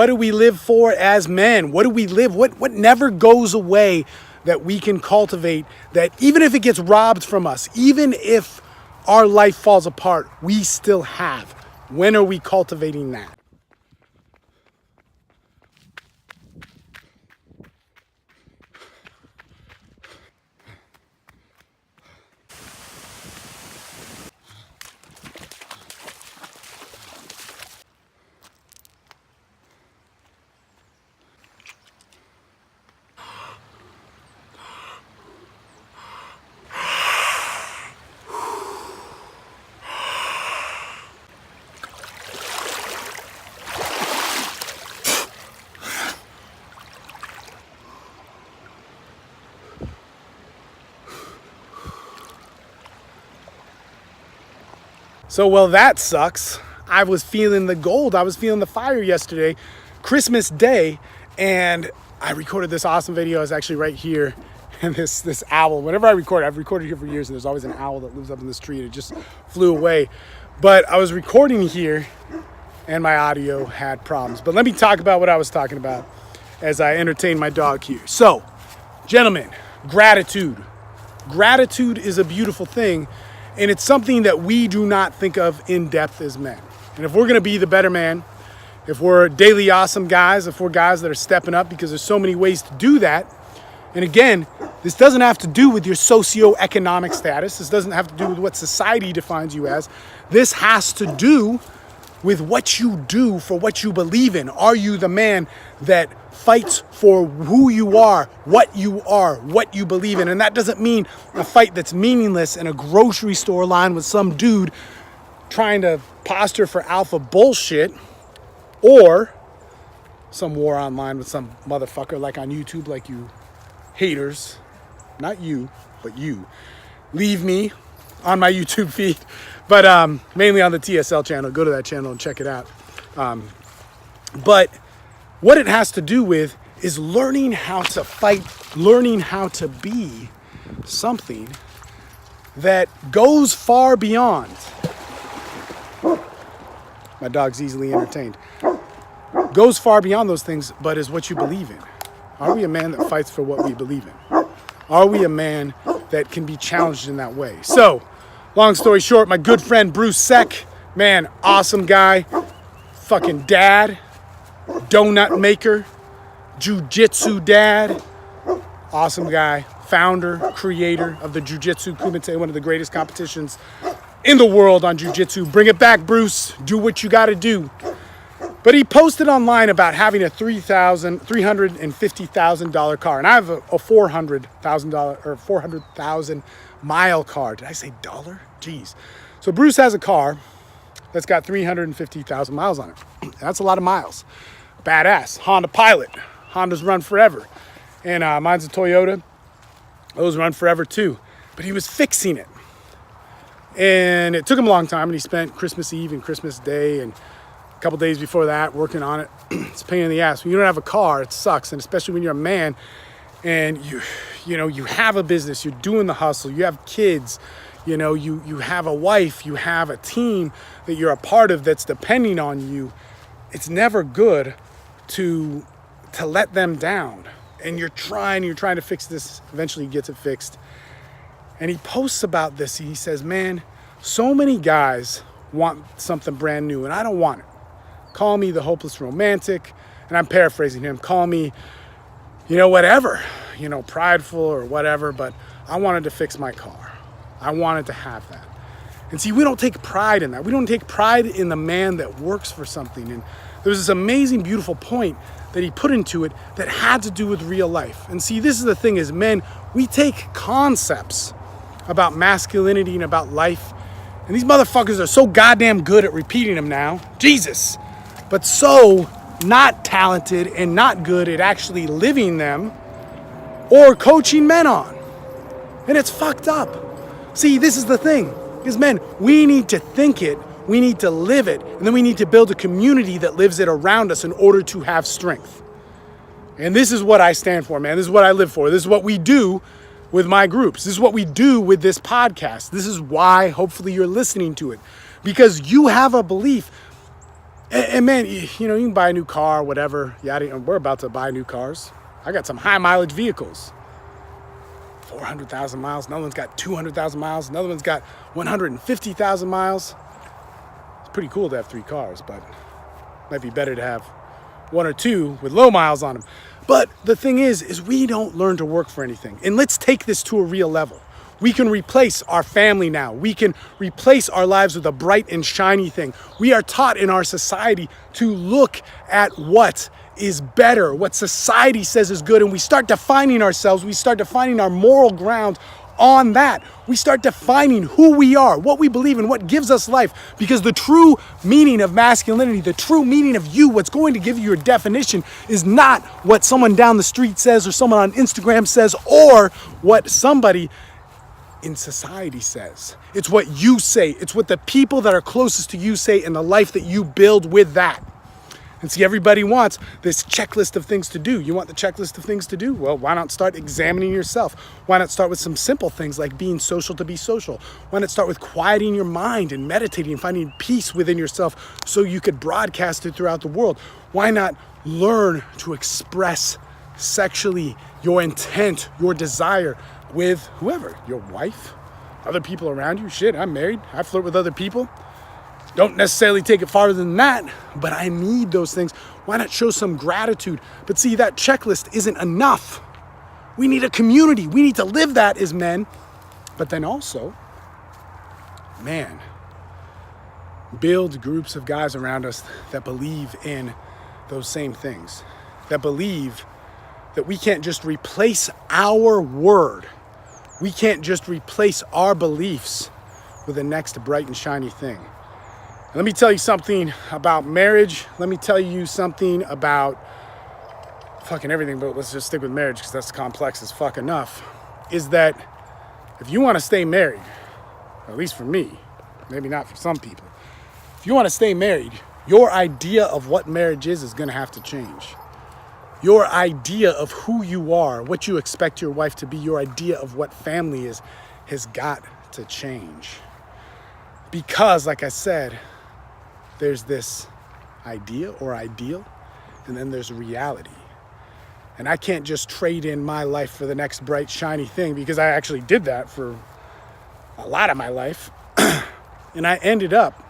What do we live for as men? What do we live? What never goes away that we can cultivate, that even if it gets robbed from us, even if our life falls apart, we still have? When are we cultivating that? So, well, that sucks. I was feeling the gold. I was feeling the fire yesterday, Christmas Day, and I recorded this awesome video. It's actually right here. And this owl, whenever I've recorded here for years, and there's always an owl that lives up in this tree, and it just flew away. But I was recording here, and my audio had problems. But let me talk about what I was talking about as I entertain my dog here. So, gentlemen, gratitude. Gratitude is a beautiful thing. And it's something that we do not think of in depth as men. And if we're going to be the better man, if we're daily awesome guys, if we're guys that are stepping up, because there's so many ways to do that. And again, this doesn't have to do with your socioeconomic status. This doesn't have to do with what society defines you as. This has to do with what you do for what you believe in. Are you the man that fights for who you are, what you believe in? And that doesn't mean a fight that's meaningless in a grocery store line with some dude trying to posture for alpha bullshit, or some war online with some motherfucker like on YouTube, like you haters, not you, but you. Leave me on my YouTube feed, but mainly on the TSL channel. Go to that channel and check it out. But what it has to do with is learning how to fight, learning how to be something that goes far beyond. My dog's easily entertained. Goes far beyond those things, but is what you believe in. Are we a man that fights for what we believe in? Are we a man that can be challenged in that way? So, long story short, my good friend Bruce Seck, man, awesome guy, fucking dad, donut maker, jujitsu dad, awesome guy, founder, creator of the Jiu-Jitsu Kumite, one of the greatest competitions in the world on jiu-jitsu. Bring it back, Bruce. Do what you got to do. But he posted online about having a $350,000 car. And I have a $400,000 or 400,000 mile car. Did I say dollar? Jeez. So Bruce has a car that's got 350,000 miles on it. That's a lot of miles. Badass. Honda Pilot. Hondas run forever. And mine's a Toyota. Those run forever too. But he was fixing it. And it took him a long time. And he spent Christmas Eve and Christmas Day and a couple days before that working on it. It's a pain in the ass. When you don't have a car, it sucks. And especially when you're a man and you have a business, you're doing the hustle, you have kids, you have a wife, you have a team that you're a part of that's depending on you. It's never good to let them down. And you're trying to fix this. Eventually he gets it fixed. And he posts about this. He says, man, so many guys want something brand new and I don't want it. Call me the hopeless romantic. And I'm paraphrasing him. Call me, whatever, prideful or whatever. But I wanted to fix my car. I wanted to have that. And see, we don't take pride in that. We don't take pride in the man that works for something. And there's this amazing, beautiful point that he put into it that had to do with real life. And see, this is the thing is, men, we take concepts about masculinity and about life, and these motherfuckers are so goddamn good at repeating them now, Jesus, but so not talented and not good at actually living them or coaching men on. And it's fucked up. See, this is the thing, is men, we need to think it, we need to live it, and then we need to build a community that lives it around us in order to have strength. And this is what I stand for, man. This is what I live for. This is what we do with my groups. This is what we do with this podcast. This is why hopefully you're listening to it, because you have a belief And man, you can buy a new car, whatever. Yeah, we're about to buy new cars. I got some high mileage vehicles. 400,000 miles. Another one's got 200,000 miles. Another one's got 150,000 miles. It's pretty cool to have 3 cars, but it might be better to have 1 or 2 with low miles on them. But the thing is we don't learn to work for anything. And let's take this to a real level. We can replace our family now. We can replace our lives with a bright and shiny thing. We are taught in our society to look at what is better, what society says is good, and we start defining ourselves. We start defining our moral ground on that. We start defining who we are, what we believe in, what gives us life. Because the true meaning of masculinity, the true meaning of you, what's going to give you your definition is not what someone down the street says or someone on Instagram says or what somebody in society says. It's what you say. It's what the people that are closest to you say and the life that you build with that. And see, everybody wants this checklist of things to do. You want the checklist of things to do? Well, why not start examining yourself? Why not start with some simple things like being social to be social? Why not start with quieting your mind and meditating and finding peace within yourself so you could broadcast it throughout the world? Why not learn to express sexually your intent, your desire with whoever, your wife, other people around you? Shit, I'm married. I flirt with other people. Don't necessarily take it farther than that, but I need those things. Why not show some gratitude? But see, that checklist isn't enough. We need a community. We need to live that as men. But then also, man, build groups of guys around us that believe in those same things, that believe that we can't just replace our word. We can't just replace our beliefs with the next bright and shiny thing. Let me tell you something about marriage. Let me tell you something about fucking everything, but let's just stick with marriage because that's complex as fuck enough. Is that if you want to stay married, at least for me, maybe not for some people, if you want to stay married, your idea of what marriage is going to have to change. Your idea of who you are, what you expect your wife to be, your idea of what family is, has got to change. Because, like I said, there's this idea or ideal, and then there's reality. And I can't just trade in my life for the next bright, shiny thing, because I actually did that for a lot of my life. And I ended up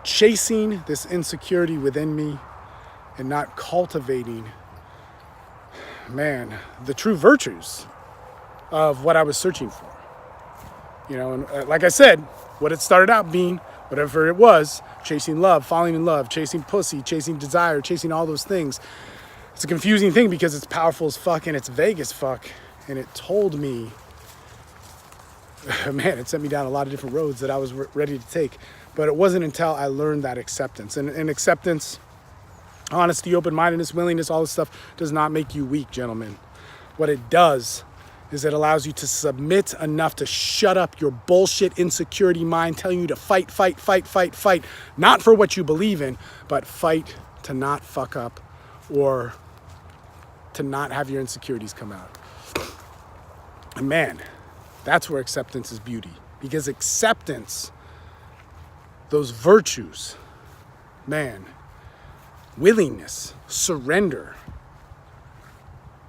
chasing this insecurity within me and not cultivating, the true virtues of what I was searching for. And like I said, what it started out being, whatever it was, chasing love, falling in love, chasing pussy, chasing desire, chasing all those things. It's a confusing thing because it's powerful as fuck and it's vague as fuck. And it told me, it sent me down a lot of different roads that I was ready to take. But it wasn't until I learned that acceptance. And acceptance, honesty, open-mindedness, willingness, all this stuff does not make you weak, gentlemen. What it does is it allows you to submit enough to shut up your bullshit insecurity mind telling you to fight. Not for what you believe in, but fight to not fuck up or to not have your insecurities come out. And man, that's where acceptance is beauty. Because acceptance, those virtues, willingness, surrender,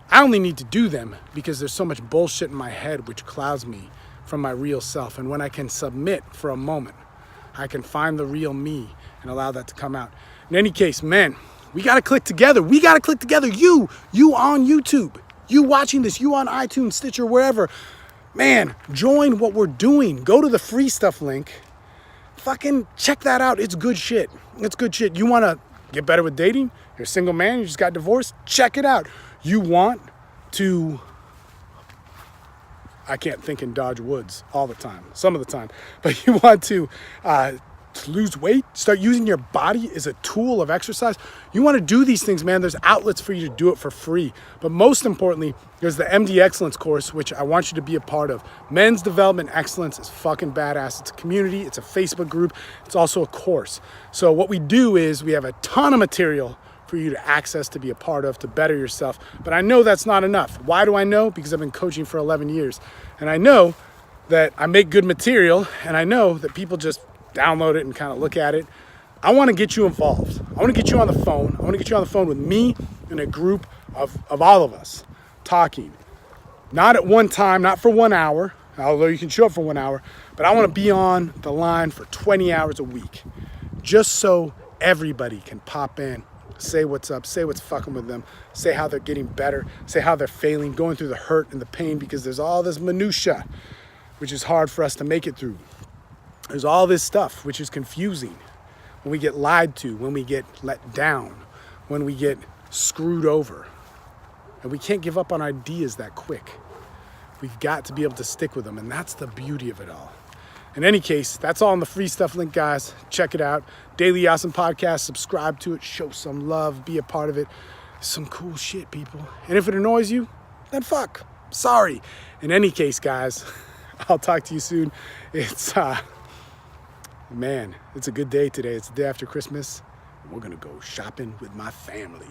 I only need to do them because there's so much bullshit in my head which clouds me from my real self. And when I can submit for a moment, I can find the real me and allow that to come out. In any case, men, we got to click together. We got to click together. You on YouTube, you watching this, you on iTunes, Stitcher, wherever. Man, join what we're doing. Go to the free stuff link. Fucking check that out. It's good shit. It's good shit. You want to get better with dating? You're a single man, you just got divorced? Check it out. You want to, I can't think and dodge woods all the time, some of the time, but you want to lose weight, start using your body as a tool of exercise. You want to do these things, man. There's outlets for you to do it for free. But most importantly, there's the MD Excellence course, which I want you to be a part of. Men's Development Excellence is fucking badass. It's a community. It's a Facebook group. It's also a course. So what we do is we have a ton of material for you to access, to be a part of, to better yourself. But I know that's not enough. Why do I know? Because I've been coaching for 11 years. And I know that I make good material, and I know that people just download it and kind of look at it. I want to get you involved. I want to get you on the phone. I want to get you on the phone with me and a group of all of us talking. Not at one time, not for 1 hour, although you can show up for 1 hour, but I want to be on the line for 20 hours a week, just so everybody can pop in, say what's up, say what's fucking with them, say how they're getting better, say how they're failing, going through the hurt and the pain, because there's all this minutia, which is hard for us to make it through. There's all this stuff, which is confusing. When we get lied to, when we get let down, when we get screwed over. And we can't give up on ideas that quick. We've got to be able to stick with them, and that's the beauty of it all. In any case, that's all in the free stuff link, guys. Check it out. Daily Awesome Podcast. Subscribe to it. Show some love. Be a part of it. Some cool shit, people. And if it annoys you, then fuck. Sorry. In any case, guys, I'll talk to you soon. Man, it's a good day today. It's the day after Christmas. We're going to go shopping with my family.